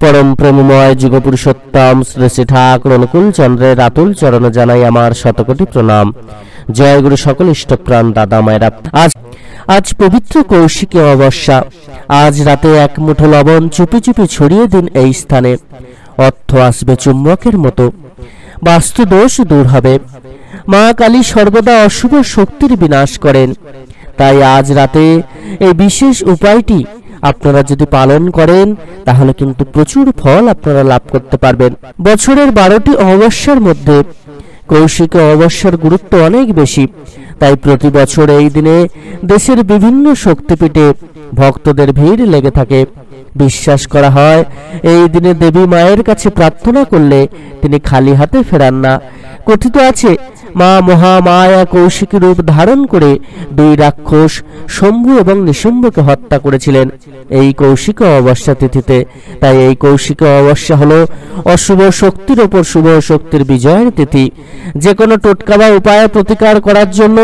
परम प्रेममय जुगपुरुषोत्तम श्री श्री ठाकुर अनुकूल चंद्रेर आतुल चरण जानाई आमार शतकोटी प्रणाम। जय गुरु सकल इष्टप्राण दादा मायरा। आज पवित्र कौशिकी अमावस्या। आज राते एक मुठो लवण चुपी चुपी छड़िए दिन এই স্থানে। অর্থ আসবে চুম্বকের মতো, বাস্তু দোষ দূর হবে। মা কালী সর্বদা অশুভ শক্তির বিনাশ করেন। তাই আজ রাতে এই বিশেষ উপায়টি আপনারা যদি পালন করেন তাহলে কিন্তু প্রচুর ফল আপনারা লাভ করতে পারবেন। বছরের 12টি অমাবস্যার মধ্যে কৌশিকী অমাবস্যার গুরুত্ব অনেক বেশি। তাই প্রতি বছর এই দিনে দেশের বিভিন্ন শক্তিপীঠে ভক্তদের ভিড় লেগে থাকে। বিশ্বাস করা হয় এই দিনে দেবী মায়ের কাছে প্রার্থনা করলে তিনি খালি হাতে ফেরান না। কথিত আছে মা মহামায়া কৌশিকী রূপ ধারণ করে দুই রাক্ষস শম্ভু এবং নিশুম্ভকে হত্যা করেছিলেন এই কৌশিকী অমাবস্যা তিথিতে। তাই এই কৌশিকী অমাবস্যা হলো অশুভ শক্তির ওপর শুভ শক্তির বিজয়ের তিথি। যে কোনো টোটকা বা উপায় প্রতিকার করার জন্য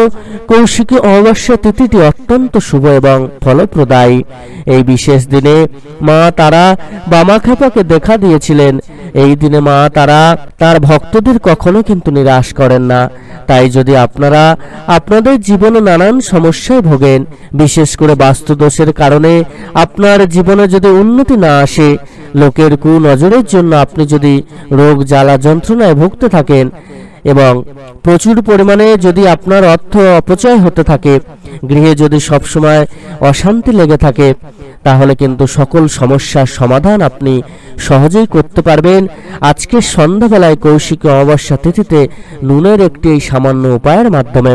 কৌশিকী অমাবস্যা তিথিটি অত্যন্ত শুভ এবং ফলপ্রদায়ী। এই বিশেষ দিনে মা তারা বামাখ্যাপাকে দেখা দিয়েছিলেন। এই দিনে মা তারা তার ভক্তদের কখনো কিন্তু নিরাশ করেন না। তাই যদি আপনারা আপনাদের জীবনে নানান সমস্যায় ভোগেন, বিশেষ করে বাস্তুদোষের কারণে আপনার জীবনে যদি উন্নতি না আসে, লোকের কুনজরের জন্য আপনি যদি রোগ জ্বালা যন্ত্রণায় ভুগতে থাকেন এবং প্রচুর পরিমাণে যদি আপনার অর্থ অপচয় হতে থাকে, গৃহে যদি সবসময় অশান্তি লেগে থাকে, তাহলে কিন্তু সকল সমস্যার সমাধান আপনি সহজেই করতে পারবেন আজকে সন্ধ্যাবেলায় কৌশিকী অমাবস্যা তিথিতে নুনের একটি এই সামান্য উপায়ের মাধ্যমে।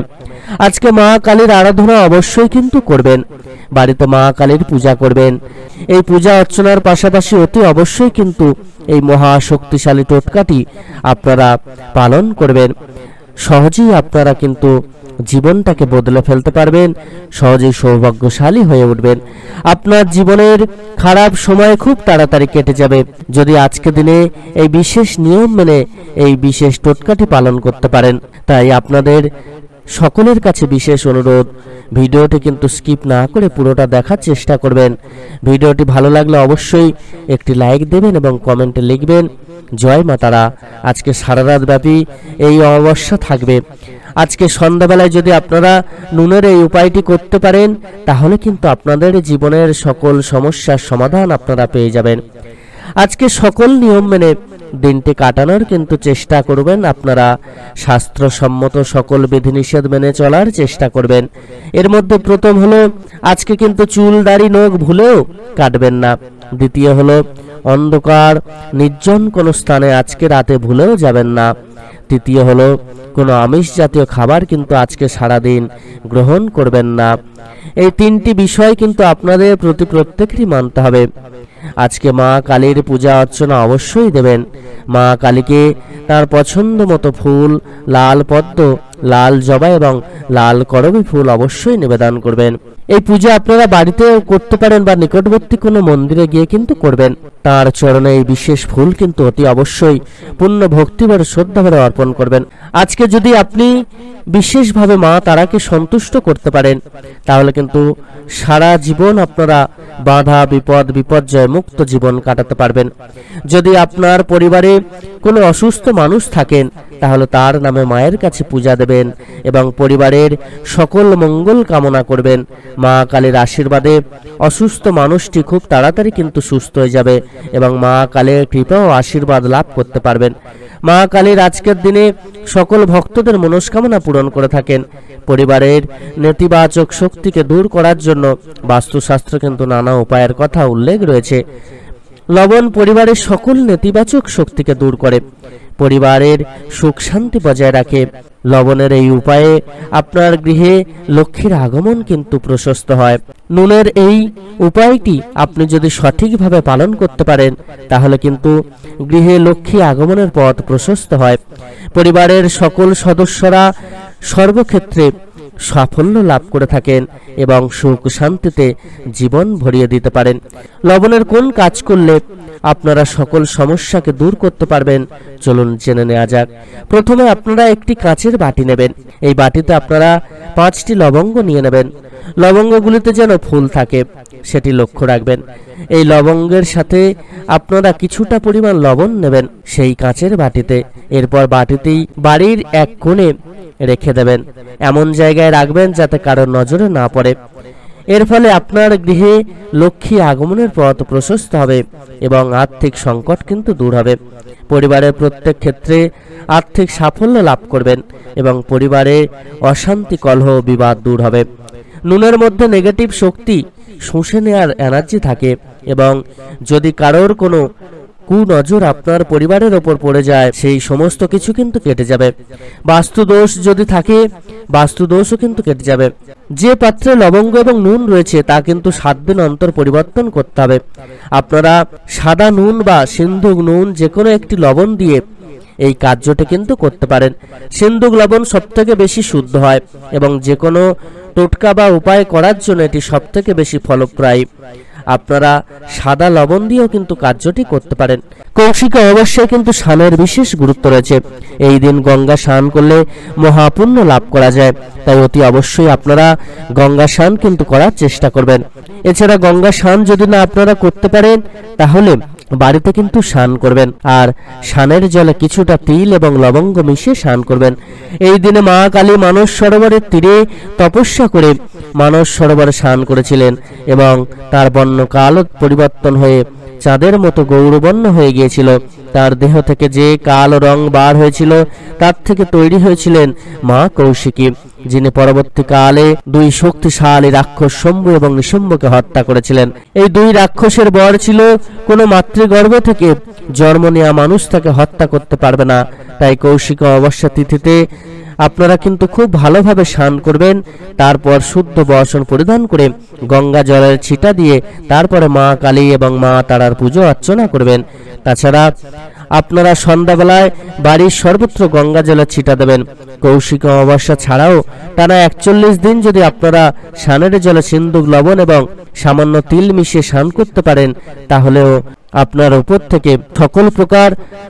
আজকে মা কালীর আরাধনা অবশ্যই কিন্তু করবেন, বাড়িতে মা কালীর পূজা করবেন। এই পূজা অর্চনার পাশাপাশি অতি অবশ্যই কিন্তু এই মহা শক্তিশালী টোটকাটি আপনারা পালন করবেন। সহজেই আপনারা কিন্তু জীবনটাকে বদলে ফেলতে পারবেন, সহজেই সৌভাগ্যশালী হয়ে উঠবেন। আপনার জীবনের খারাপ সময় খুব তাড়াতাড়ি কেটে যাবে যদি আজকে দিনে এই বিশেষ নিয়ম মেনে এই বিশেষ টোটকাটি পালন করতে পারেন। তাই আপনাদের সকলের কাছে বিশেষ অনুরোধ, ভিডিওটি কিন্তু স্কিপ না করে পুরোটা দেখার চেষ্টা করবেন। ভিডিওটি ভালো লাগলে অবশ্যই একটি লাইক দেবেন এবং কমেন্টে লিখবেন জয় মা তারা। আজকে সারা রাত ব্যাপী এই অমাবস্যা থাকবে। আজকে সন্ধ্যাবেলায় যদি আপনারা নুনের এই উপায়টি করতে পারেন তাহলে কিন্তু আপনাদের জীবনের সকল সমস্যার সমাধান আপনারা পেয়ে যাবেন। আজকে সকল নিয়ম মেনে দিনটি কাটানোর কিন্তু চেষ্টা করবেন। আপনারা শাস্ত্রসম্মত সকল বিধিনিষেধ মেনে চলার চেষ্টা করবেন। এর মধ্যে প্রথম হলো আজকে কিন্তু চুল দাড়ি নখ ভুলেও কাটবেন না। দ্বিতীয় হলো অন্ধকার নির্জন কোনো স্থানে আজকে রাতে ভুলেও যাবেন না। তৃতীয় হলো কোনো আমিষ জাতীয় খাবার কিন্তু আজকে সারাদিন গ্রহণ করবেন না। এই তিনটি বিষয় কিন্তু আপনাদের প্রত্যেকেরই মানতে হবে। আজকে মা কালীর পূজা অর্চনা অবশ্যই দেবেন। মা কালীকে তার পছন্দ মতো ফুল, লাল পদ্ম, লাল জবা এবং লাল করবী ফুল অবশ্যই নিবেদন করবেন। এই পূজা আপনারা বাড়িতেও করতে পারেন বা নিকটবর্তী কোনো মন্দিরে গিয়ে কিন্তু করবেন। তার চরণে এই বিশেষ ফুল কিন্তু অতি অবশ্যই পূর্ণ ভক্তিভরে শ্রদ্ধাভরে অর্পণ করবেন। আজকে যদি আপনি বিশেষভাবে মা তারাকে সন্তুষ্ট করতে পারেন তাহলে কিন্তু সারা জীবন আপনারা বাধা বিপর্যয় মুক্ত জীবন কাটাতে পারবেন। যদি আপনার পরিবারে কোনো অসুস্থ মানুষ থাকেন তাহলে তার নামে মায়ের কাছে পূজা দেবেন এবং পরিবারের সকল মঙ্গল কামনা করবেন। মা কালীর আশীর্বাদে অসুস্থ মানুষটি খুব তাড়াতাড়ি কিন্তু সুস্থ হয়ে যাবে এবং মা কালীর কৃপা ও আশীর্বাদ লাভ করতে পারবেন। মা কালীর আজকের দিনে সকল ভক্তদের মনস্কামনা পূরণ করে থাকেন। পরিবারের নেতিবাচক শক্তিকে দূর করার জন্য বাস্তুশাস্ত্র কিন্তু নানা উপায়ের কথা উল্লেখ রয়েছে। লবণ পরিবারের সকল নেতিবাচক শক্তিকে দূর করে, পরিবারের সুখ শান্তি বজায় রাখে। লবণের এই উপায়ে আপনার গৃহে লক্ষ্মীর আগমন কিন্তু প্রশস্ত হয়। নুনের এই উপায়টি আপনি যদি সঠিকভাবে পালন করতে পারেন তাহলে কিন্তু গৃহে লক্ষ্মী আগমনের পথ প্রশস্ত হয়। পরিবারের সকল সদস্যরা সর্বক্ষেত্রে সাফল্য লাভ করে থাকেন এবং সুখ শান্তিতে জীবন ভরিয়ে দিতে পারেন। লবণের কোন কাজ করলে আপনারা সকল সমস্যাকে দূর করতে পারবেন চলুন জেনে নেওয়া যাক। প্রথমে আপনারা একটি কাচের বাটি নেবেন। এই বাটিতে আপনারা 5টি লবঙ্গ নিয়ে নেবেন। লবঙ্গগুলিতে যেন ফুল থাকে সেটি লক্ষ্য রাখবেন। এই লবঙ্গের সাথে আপনারা কিছুটা পরিমাণ লবণ নেবেন সেই কাঁচের বাটিতে। এরপর বাটিতেই বাড়ির এক কোণে রেখে দেবেন, এমন জায়গায় রাখবেন যাতে কারোর নজরে না পড়ে। এর ফলে আপনার গৃহে লক্ষ্মী আগমনের পথ প্রশস্ত হবে এবং আর্থিক সংকট কিন্তু দূর হবে। পরিবারের প্রত্যেক ক্ষেত্রে আর্থিক সাফল্য লাভ করবেন এবং পরিবারে অশান্তি, কলহ, বিবাদ দূর হবে। নুনের মধ্যে নেগেটিভ শক্তি শুষে নেওয়ার এনার্জি থাকে এবং যদি কারোর কোনো কুনজর আপনার পরিবারের ওপর পড়ে যায় সেই সমস্ত কিছু কিন্তু কেটে যাবে। বাস্তুদোষ যদি থাকে বাস্তুদোষও কিন্তু কেটে যাবে। যে পাত্রে লবঙ্গ এবং নুন রয়েছে তা কিন্তু 7 দিন অন্তর পরিবর্তন করতে হবে। আপনারা সাদা নুন বা সিন্ধুক নুন যে কোনো একটি লবণ দিয়ে এই কার্যটি কিন্তু করতে পারেন। সিন্ধুক লবণ সবথেকে বেশি শুদ্ধ হয় এবং যে কোনো টোটকা বা উপায় করার জন্য এটি সবথেকে বেশি ফলপ্রয়ী। আপনারা সাদা লবণ দিয়েও কিন্তু কার্যটি করতে পারেন। কৌশিকে অবশ্যই কিন্তু স্নানের বিশেষ গুরুত্ব রয়েছে। এই দিন গঙ্গা স্নান করলে মহাপুণ্য লাভ করা যায়, তাই অতি অবশ্যই আপনারা গঙ্গা স্নান কিন্তু করার চেষ্টা করবেন। এছাড়া গঙ্গা স্নান যদি না আপনারা করতে পারেন তাহলে বাড়িতে কিন্তু স্নান করবেন আর স্নানের জলে কিছুটা তিল এবং লবঙ্গ মিশিয়ে স্নান করবেন। এই দিনে মা কালী মানস সরোবরের তীরে তপস্যা করে মানস সরোবরে স্নান করেছিলেন এবং তার বর্ণ কালো পরিবর্তন হয়ে চাঁদের মতো গৌরবর্ণ হয়ে গিয়েছিল। তার দেহ থেকে যে কালো রং বার হয়েছিল তার থেকে তৈরি হয়েছিলেন মা কৌশিকী, যিনি পরবর্তীকালে 2 শক্তিশালী রাক্ষস শম্ভু এবং নিশুম্ভকে হত্যা করেছিলেন। এই 2 রাক্ষসের বর ছিল কোনো মাতৃগর্ভ থেকে জন্ম নেওয়া মানুষ তাকে হত্যা করতে পারবে না। তাই কৌশিক অমাবস্যা তিথিতে আপনারা কিন্তু খুব ভালোভাবে স্নান করবেন, তারপর শুদ্ধ বসন পরিধান করে গঙ্গা জলের ছিটা দিয়ে তারপরে মা কালী এবং মা তারার পুজো অর্চনা করবেন। তাছাড়া আপনারা সন্ধ্যাবেলায় বাড়ির সর্বত্র গঙ্গা জলের ছিটা দেবেন। কৌশিক অমাবস্যা ছাড়াও টানা 41 দিন যদি আপনারা স্নানের জলে সিন্ধুক লবণ এবং সামান্য তিল মিশিয়ে স্নান করতে পারেন তাহলেও আপনার উপর থেকে সকল প্রকার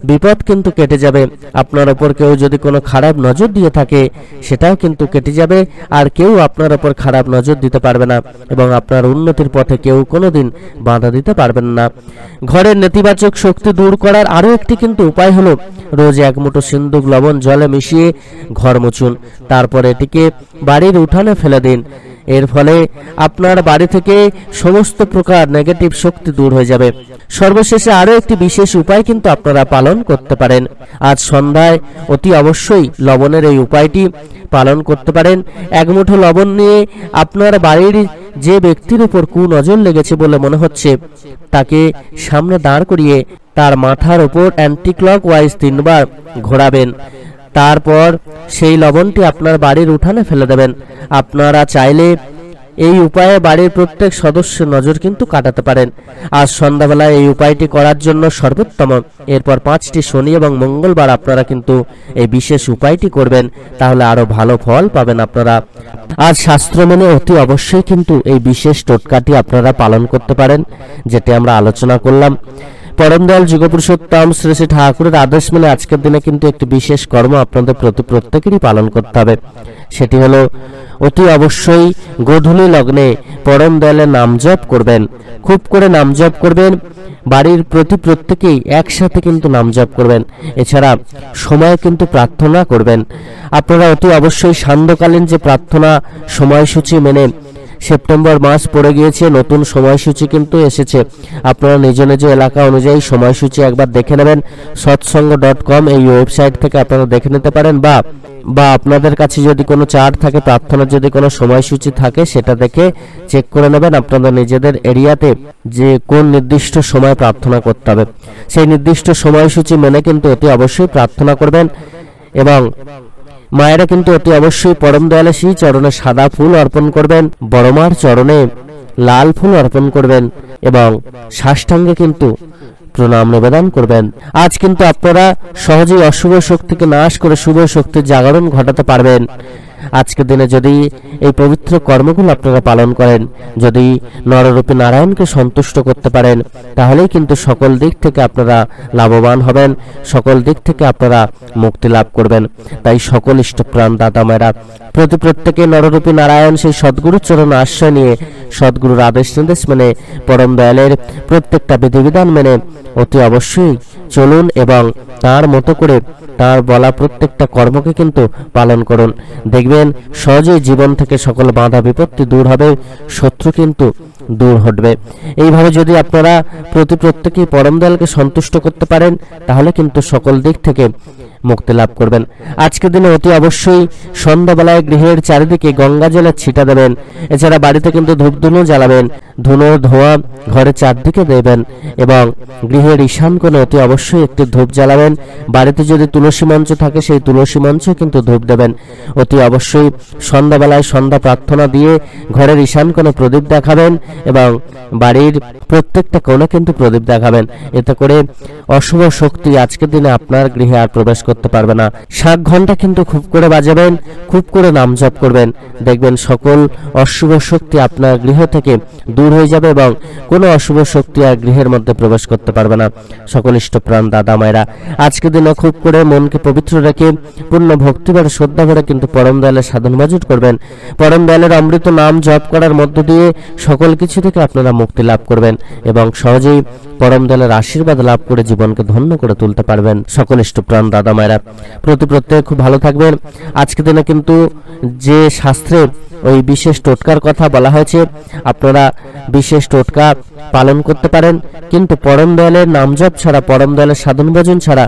বিপদ কিন্তু কেটে যাবে। আপনার উপর কেউ যদি কোনো খারাপ নজর দিয়ে থাকে সেটাও কিন্তু কেটে যাবে আর কেউ আপনার উপর খারাপ নজর দিতে পারবে না এবং আপনার উন্নতির পথে কেউ কোনোদিন বাধা দিতে পারবেন না। ঘরের নেতিবাচক শক্তি দূর করার আরও একটি কিন্তু উপায় হলো রোজ 1 মুঠো সিন্ধুক লবণ জলে মিশিয়ে ঘর মুছুন, তারপর এটিকে বাড়ির উঠানে ফেলে দিন। এর ফলে আপনার বাড়ি থেকে সমস্ত প্রকার নেগেটিভ শক্তি দূর হয়ে যাবে। সর্বশেষে আরও একটি বিশেষ উপায় কিন্তু আপনারা পালন করতে পারেন। আজ সন্ধ্যায় অতি অবশ্যই লবণের এই উপায়টি পালন করতে পারেন। 1 মুঠো লবণ নিয়ে আপনার বাড়ির যে ব্যক্তির উপর কুনজর লেগেছে বলে মনে হচ্ছে তাকে সামনে দাঁড় করিয়ে তার মাথার উপর অ্যান্টি ক্লকওয়াইজ 3 বার ঘোরাবেন। তারপর সেই লবণটি আপনার বাড়ির উঠানে ফেলে দেবেন। আপনারা চাইলে এই উপায়ে বাড়ির প্রত্যেক সদস্যের নজর কিন্তু কাটাতে পারেন। আজ সন্ধ্যাবেলায় এই উপায়টি করার জন্য সর্বোত্তম। এরপর 5টি শনি এবং মঙ্গলবার আপনারা কিন্তু এই বিশেষ উপায়টি করবেন, তাহলে আরো ভালো ফল পাবেন আপনারা। আজ শাস্ত্র মেনে অতি অবশ্যই কিন্তু এই বিশেষ টোটকাটি আপনারা পালন করতে পারেন, যেটি আমরা আলোচনা করলাম। পরম দয়াল যুগপুরুষোত্তম শ্রী শ্রী ঠাকুরের আদেশ মেনে আজকের দিনে কিন্তু একটি বিশেষ কর্ম আপনাদের প্রত্যেকেরই পালন করতে হবে। সেটি হলো অতি অবশ্যই গোধূলি লগ্নে পরম দয়ালের নাম জপ করবেন, খুব করে নাম জপ করবেন। বাড়ির প্রত্যেকেই একসাথে কিন্তু নাম জপ করবেন। এছাড়া সময় কিন্তু প্রার্থনা করবেন। আপনারা অতি অবশ্যই সান্ধ্যকালীন যে প্রার্থনা সময়সূচি মেনে সেপ্টেম্বর মাস পড়ে গিয়েছে, নতুন সময়সূচি কিন্তু এসেছে। আপনারা নিজ নিজ এলাকা অনুযায়ী সময়সূচি একবার দেখে নেবেন। সৎসঙ্গ.com এই ওয়েবসাইট থেকে আপনারা দেখে নিতে পারেন, বা আপনাদের কাছে যদি কোনো চার্ট থাকে, প্রার্থনার যদি কোনো সময়সূচি থাকে সেটা দেখে চেক করে নেবেন আপনাদের নিজেদের এরিয়াতে যে কোন নির্দিষ্ট সময় প্রার্থনা করতে হবে। সেই নির্দিষ্ট সময়সূচি মেনে কিন্তু অতি অবশ্যই প্রার্থনা করবেন এবং মায়েরা কিন্তু অতি অবশ্যই পরম দয়ালের শ্রী চরণে সাদা ফুল অর্পণ করবেন, বড়মার চরণে লাল ফুল অর্পণ করবেন এবং সাষ্টাঙ্গে কিন্তু প্রণাম নিবেদন করবেন। আজ কিন্তু আপনারা সহজেই অশুভ শক্তিকে নাশ করে শুভ শক্তির জাগরণ ঘটাতে পারবেন। আজকের দিনে যদি এই পবিত্র কর্মগুলো আপনারা পালন করেন, যদি নররূপী নারায়ণকে সন্তুষ্ট করতে পারেন, তাহলেই কিন্তু সকল দিক থেকে আপনারা লাভবান হবেন, সকল দিক থেকে আপনারা মুক্তি লাভ করবেন। তাই সকল ইষ্টপ্রাণ দাদা মায়েরা প্রত্যেকে নররূপী নারায়ণ সেই সদ্গুরুর চরণ আশ্রয় নিয়ে সদ্গুরুর আদেশ নির্দেশ মেনে পরম দয়ালের প্রত্যেকটা বিধিবিধান মেনে অতি অবশ্যই চলুন এবং তার মতো করে তার বলা প্রত্যেকটা কর্মকে কিন্তু পালন করুন। দেখবেন সহজেই জীবন থেকে সকল বাধা বিপত্তি দূর হবে, শত্রু কিন্তু দূর হটবে। এইভাবে যদি আপনারা প্রত্যেকেই পরম দয়ালকে সন্তুষ্ট করতে পারেন, তাহলে কিন্তু সকল দিক থেকে মুক্তি লাভ করবেন। আজকের দিনে অতি অবশ্যই সন্ধ্যাবেলায় গৃহের চারিদিকে গঙ্গা জলের ছিটা দেবেন। এছাড়া বাড়িতে কিন্তু ধূপধুনো জ্বালাবেন, ধুনোর ধোঁয়া ঘরের চারদিকে দেবেন এবং গৃহের ঈশান কোণে অতি অবশ্যই একটি ধূপ জ্বালাবেন। বাড়িতে যদি তুলসী মঞ্চ থাকে সেই তুলসী মঞ্চে কিন্তু ধূপ দেবেন। অতি অবশ্যই সন্ধ্যাবেলায় সন্ধ্যা প্রার্থনা দিয়ে ঘরের ঈশান কোণে প্রদীপ দেখাবেন এবং বাড়ির প্রত্যেকটা কোণে কিন্তু প্রদীপ দেখাবেন। এতে করে অশুভ শক্তি আজকের দিনে আপনার গৃহে আর প্রবেশ করতে পারবে না। 7 ঘন্টা কিন্তু খুব করে বাজাবেন, খুব করে নাম জপ করবেন। দেখবেন সকল অশুভ শক্তি আপনার গৃহ থেকে দূর হয়ে যাবে এবং কোনো অশুভ শক্তি আর গৃহের মধ্যে প্রবেশ করতে পারবে না। সকল ইষ্টপ্রাণ দাদা মায়েরা আজকের দিনে খুব করে মনকে পবিত্র রেখে পূর্ণ ভক্তিভরে শ্রদ্ধা ভরে কিন্তু পরম দয়ালের সাধন বাজুট করবেন। পরম দয়ালের অমৃত নাম জপ করার মধ্য দিয়ে সকল কিছু থেকে আপনারা মুক্তি লাভ করবেন এবং সহজেই পরম দয়ালের আশীর্বাদ লাভ করে জীবনকে ধন্য করে তুলতে পারবেন। সকল ইষ্টপ্রাণ দাদা মায়েরা প্রত্যেকে খুব ভালো থাকবেন। আজকের দিনে কিন্তু যে শাস্ত্রে ওই বিশেষ টোটকার কথা বলা হয়েছে, আপনারা বিশেষ টোটকা পালন করতে পারেন, কিন্তু পরম দয়ালের নাম জপ ছাড়া, পরম দয়ালের সাধন ভজন ছাড়া,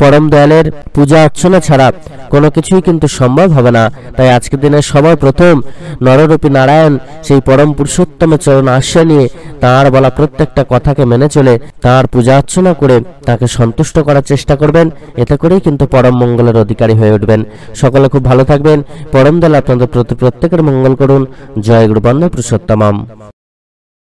পরম দয়ালের পূজা অর্চনা ছাড়া কোনো কিছুই কিন্তু সম্ভব হবে না। তাই আজকের দিনে সবার প্রথম নররূপী নারায়ণ সেই পরম পুরুষোত্তমের চরণ আশ্রয় নিয়ে তাঁর বলা প্রত্যেকটা কথাকে মেনে চলে তাঁর পূজা অর্চনা করে তাকে সন্তুষ্ট করার চেষ্টা করবেন। এতে করেই কিন্তু পরম মঙ্গলের অধিকারী হয়ে উঠবেন। সকলে খুব ভালো থাকবেন। পরম দয়াল আপনাদের প্রত্যেকের মঙ্গল করুন। জয় গুরু বন্দে পুরুষোত্তমম।